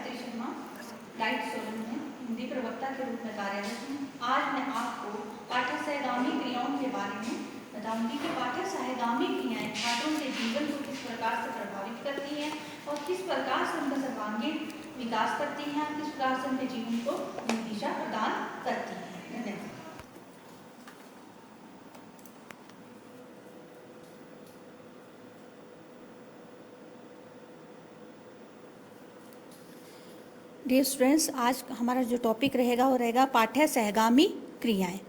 Gayatri Sharma light Solan में हिंदी प्रवक्ता के रूप में कार्यरत हूँ। आज मैं आपको पाठ्य सहगामी क्रियाओं के बारे में बताऊंगी कि पाठ्य सहगामी क्रियाएं छात्रों के जीवन को किस प्रकार से प्रभावित करती हैं और किस प्रकार से उनका सर्वांगीण विकास करती हैं और किस प्रकार से उनके जीवन को नई दिशा प्रदान करती हैं। धन्यवाद। डियर स्टूडेंट्स, आज हमारा जो टॉपिक रहेगा वो रहेगा पाठ्य सहगामी क्रियाएं।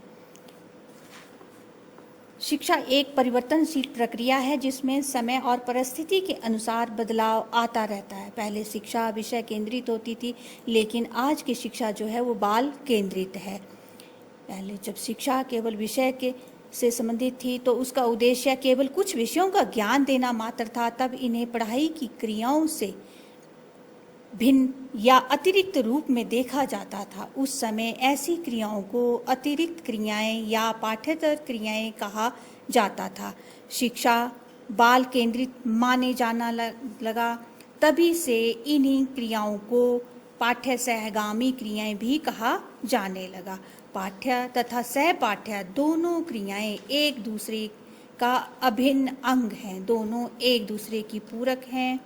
शिक्षा एक परिवर्तनशील प्रक्रिया है जिसमें समय और परिस्थिति के अनुसार बदलाव आता रहता है। पहले शिक्षा विषय केंद्रित होती थी, लेकिन आज की शिक्षा जो है वो बाल केंद्रित है। पहले जब शिक्षा केवल विषय के से संबंधित थी तो उसका उद्देश्य केवल कुछ विषयों का ज्ञान देना मात्र था। तब इन्हें पढ़ाई की क्रियाओं से भिन्न या अतिरिक्त रूप में देखा जाता था। उस समय ऐसी क्रियाओं को अतिरिक्त क्रियाएं या पाठ्येतर क्रियाएं कहा जाता था। शिक्षा बाल केंद्रित माने जाना लगा। तभी से इन्हीं क्रियाओं को पाठ्य सहगामी क्रियाएं भी कहा जाने लगा। पाठ्य तथा सहपाठ्य दोनों क्रियाएं एक दूसरे का अभिन्न अंग हैं, दोनों एक दूसरे की पूरक हैं।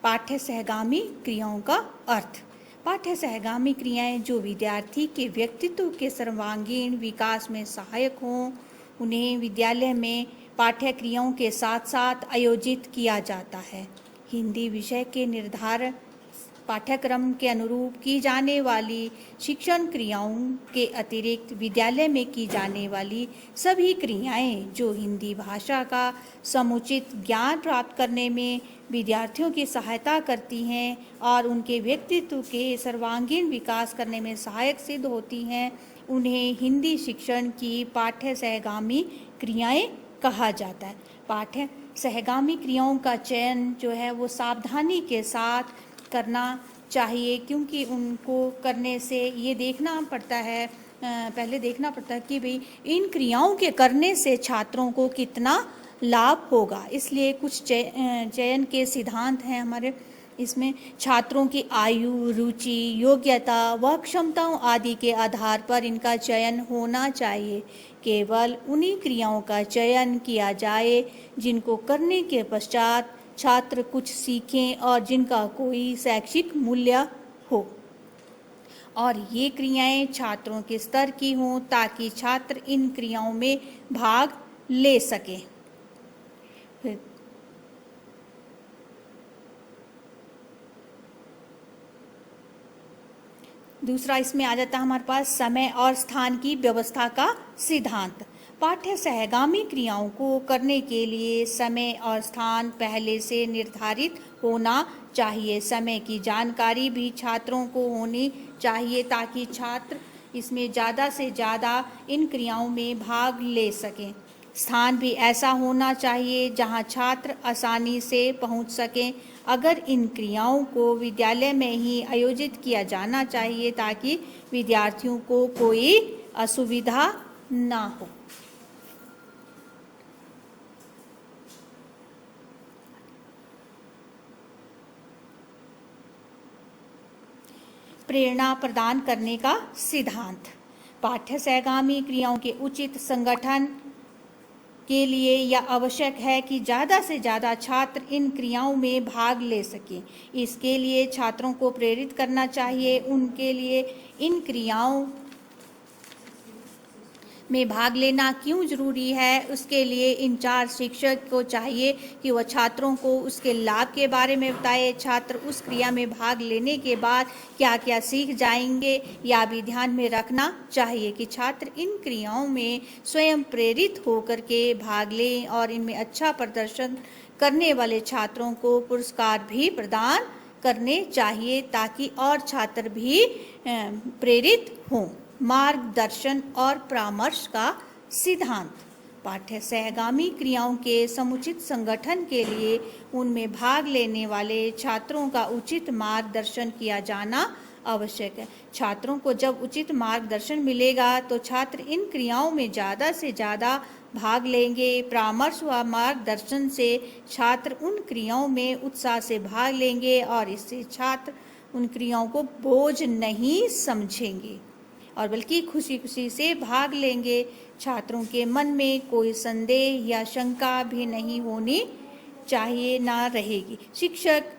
पाठ्य सहगामी क्रियाओं का अर्थ। पाठ्य सहगामी क्रियाएं जो विद्यार्थी के व्यक्तित्व के सर्वांगीण विकास में सहायक हों, उन्हें विद्यालय में पाठ्य क्रियाओं के साथ साथ आयोजित किया जाता है। हिंदी विषय के निर्धारण पाठ्यक्रम के अनुरूप की जाने वाली शिक्षण क्रियाओं के अतिरिक्त विद्यालय में की जाने वाली सभी क्रियाएं जो हिंदी भाषा का समुचित ज्ञान प्राप्त करने में विद्यार्थियों की सहायता करती हैं और उनके व्यक्तित्व के सर्वांगीण विकास करने में सहायक सिद्ध होती हैं, उन्हें हिंदी शिक्षण की पाठ्य सहगामी क्रियाएं कहा जाता है। पाठ्य सहगामी क्रियाओं का चयन जो है वो सावधानी के साथ करना चाहिए, क्योंकि उनको करने से ये देखना पड़ता है, पहले देखना पड़ता है कि भाई इन क्रियाओं के करने से छात्रों को कितना लाभ होगा। इसलिए कुछ चयन के सिद्धांत हैं हमारे। इसमें छात्रों की आयु, रुचि, योग्यता व क्षमताओं आदि के आधार पर इनका चयन होना चाहिए। केवल उन्हीं क्रियाओं का चयन किया जाए जिनको करने के पश्चात छात्र कुछ सीखें और जिनका कोई शैक्षिक मूल्य हो, और ये क्रियाएं छात्रों के स्तर की हों ताकि छात्र इन क्रियाओं में भाग ले सकें। दूसरा इसमें आ जाता है हमारे पास समय और स्थान की व्यवस्था का सिद्धांत। पाठ्य सहगामी क्रियाओं को करने के लिए समय और स्थान पहले से निर्धारित होना चाहिए। समय की जानकारी भी छात्रों को होनी चाहिए ताकि छात्र इसमें ज़्यादा से ज़्यादा इन क्रियाओं में भाग ले सकें। स्थान भी ऐसा होना चाहिए जहां छात्र आसानी से पहुंच सकें। अगर इन क्रियाओं को विद्यालय में ही आयोजित किया जाना चाहिए ताकि विद्यार्थियों को कोई असुविधा ना हो। प्रेरणा प्रदान करने का सिद्धांत। पाठ्य सहगामी क्रियाओं के उचित संगठन के लिए यह आवश्यक है कि ज़्यादा से ज़्यादा छात्र इन क्रियाओं में भाग ले सकें। इसके लिए छात्रों को प्रेरित करना चाहिए। उनके लिए इन क्रियाओं में भाग लेना क्यों जरूरी है, उसके लिए इंचार्ज शिक्षक को चाहिए कि वह छात्रों को उसके लाभ के बारे में बताए। छात्र उस क्रिया में भाग लेने के बाद क्या क्या सीख जाएंगे या भी ध्यान में रखना चाहिए कि छात्र इन क्रियाओं में स्वयं प्रेरित होकर के भाग लें और इनमें अच्छा प्रदर्शन करने वाले छात्रों को पुरस्कार भी प्रदान करने चाहिए ताकि और छात्र भी प्रेरित हों। मार्गदर्शन और परामर्श का सिद्धांत। पाठ्य सहगामी क्रियाओं के समुचित संगठन के लिए उनमें भाग लेने वाले छात्रों का उचित मार्गदर्शन किया जाना आवश्यक है। छात्रों को जब उचित मार्गदर्शन मिलेगा तो छात्र इन क्रियाओं में ज़्यादा से ज़्यादा भाग लेंगे। परामर्श व मार्गदर्शन से छात्र उन क्रियाओं में उत्साह से भाग लेंगे और इससे छात्र उन क्रियाओं को बोझ नहीं समझेंगे और बल्कि खुशी खुशी से भाग लेंगे। छात्रों के मन में कोई संदेह या शंका भी नहीं होनी चाहिए, ना रहेगी। शिक्षक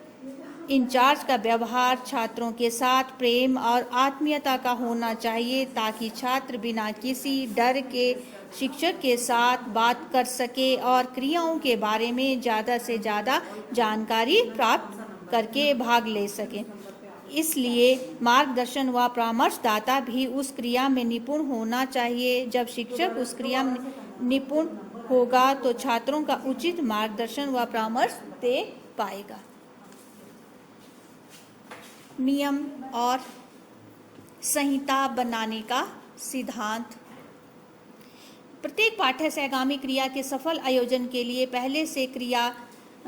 इंचार्ज का व्यवहार छात्रों के साथ प्रेम और आत्मीयता का होना चाहिए ताकि छात्र बिना किसी डर के शिक्षक के साथ बात कर सके और क्रियाओं के बारे में ज़्यादा से ज़्यादा जानकारी प्राप्त करके भाग ले सके। इसलिए मार्गदर्शन व परामर्शदाता भी उस क्रिया में निपुण होना चाहिए। जब शिक्षक उस क्रिया में निपुण होगा तो छात्रों का उचित मार्गदर्शन व परामर्श दे पाएगा। नियम और संहिता बनाने का सिद्धांत। प्रत्येक पाठ्य सहगामी क्रिया के सफल आयोजन के लिए पहले से क्रिया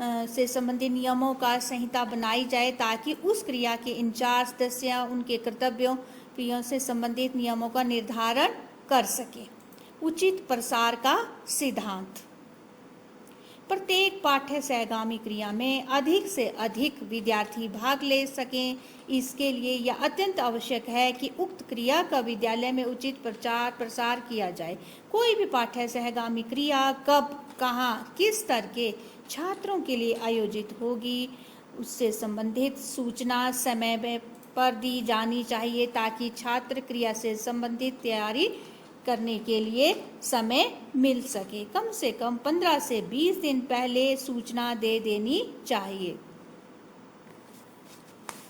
से संबंधित नियमों का संहिता बनाई जाए ताकि उस क्रिया के इंचार्ज सदस्य उनके कर्तव्यों क्रियाओं से संबंधित नियमों का निर्धारण कर सके। उचित प्रसार का सिद्धांत। प्रत्येक पाठ्य सहगामी क्रिया में अधिक से अधिक विद्यार्थी भाग ले सकें। इसके लिए यह अत्यंत आवश्यक है कि उक्त क्रिया का विद्यालय में उचित प्रचार प्रसार किया जाए। कोई भी पाठ्य सहगामी क्रिया कब, कहाँ, किस स्तर के छात्रों के लिए आयोजित होगी, उससे संबंधित सूचना समय पर दी जानी चाहिए ताकि छात्र क्रिया से संबंधित तैयारी करने के लिए समय मिल सके। कम से कम 15 से 20 दिन पहले सूचना दे देनी चाहिए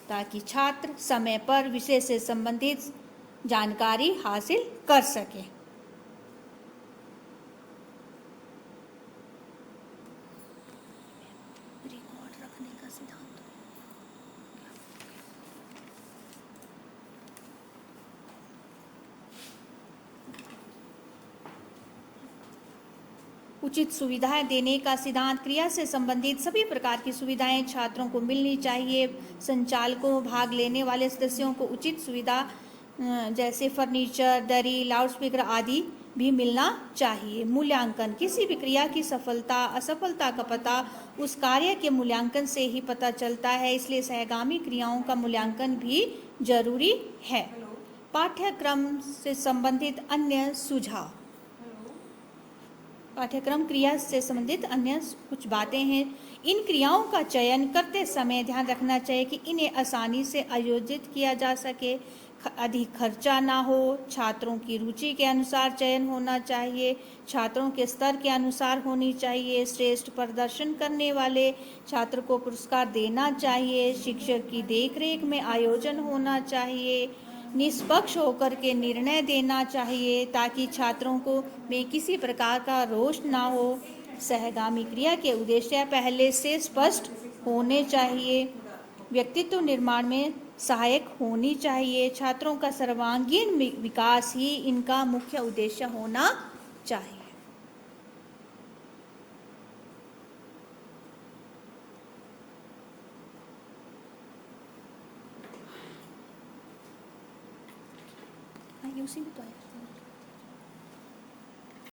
ताकि छात्र समय पर विषय से संबंधित जानकारी हासिल कर सके। रिकॉर्ड रखने का सिद्धांत। उचित सुविधाएं देने का सिद्धांत। क्रिया से संबंधित सभी प्रकार की सुविधाएं छात्रों को मिलनी चाहिए। संचालकों, भाग लेने वाले सदस्यों को उचित सुविधा जैसे फर्नीचर, दरी, लाउडस्पीकर आदि भी मिलना चाहिए। मूल्यांकन। किसी भी क्रिया की सफलता असफलता का पता उस कार्य के मूल्यांकन से ही पता चलता है, इसलिए सहगामी क्रियाओं का मूल्यांकन भी जरूरी है। पाठ्यक्रम से संबंधित अन्य सुझाव। पाठ्यक्रम क्रिया से संबंधित अन्य कुछ बातें हैं। इन क्रियाओं का चयन करते समय ध्यान रखना चाहिए कि इन्हें आसानी से आयोजित किया जा सके, अधिक खर्चा ना हो, छात्रों की रुचि के अनुसार चयन होना चाहिए, छात्रों के स्तर के अनुसार होनी चाहिए, श्रेष्ठ प्रदर्शन करने वाले छात्र को पुरस्कार देना चाहिए, शिक्षक की देखरेख में आयोजन होना चाहिए, निष्पक्ष होकर के निर्णय देना चाहिए ताकि छात्रों को में किसी प्रकार का रोष ना हो। सहगामी क्रिया के उद्देश्य पहले से स्पष्ट होने चाहिए। व्यक्तित्व निर्माण में सहायक होनी चाहिए। छात्रों का सर्वांगीण विकास ही इनका मुख्य उद्देश्य होना चाहिए। उसी में तो है।